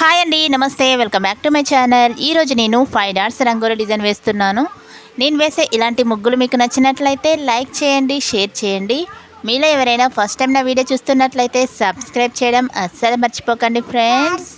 హాయ్ అండి, నమస్తే, welcome back to my channel. ఈరోజు నేను 5 డాట్స్ రంగోలి డిజైన్ వేస్తున్నాను. నేను వేసే ఇలాంటి ముగ్గులు మీకు నచ్చినట్లయితే లైక్ చేయండి, షేర్ చేయండి. మీలో ఎవరైనా ఫస్ట్ టైం నా వీడియో చూస్తున్నట్లయితే సబ్స్క్రైబ్ చేయడం అస్సలు మర్చిపోకండి ఫ్రెండ్స్.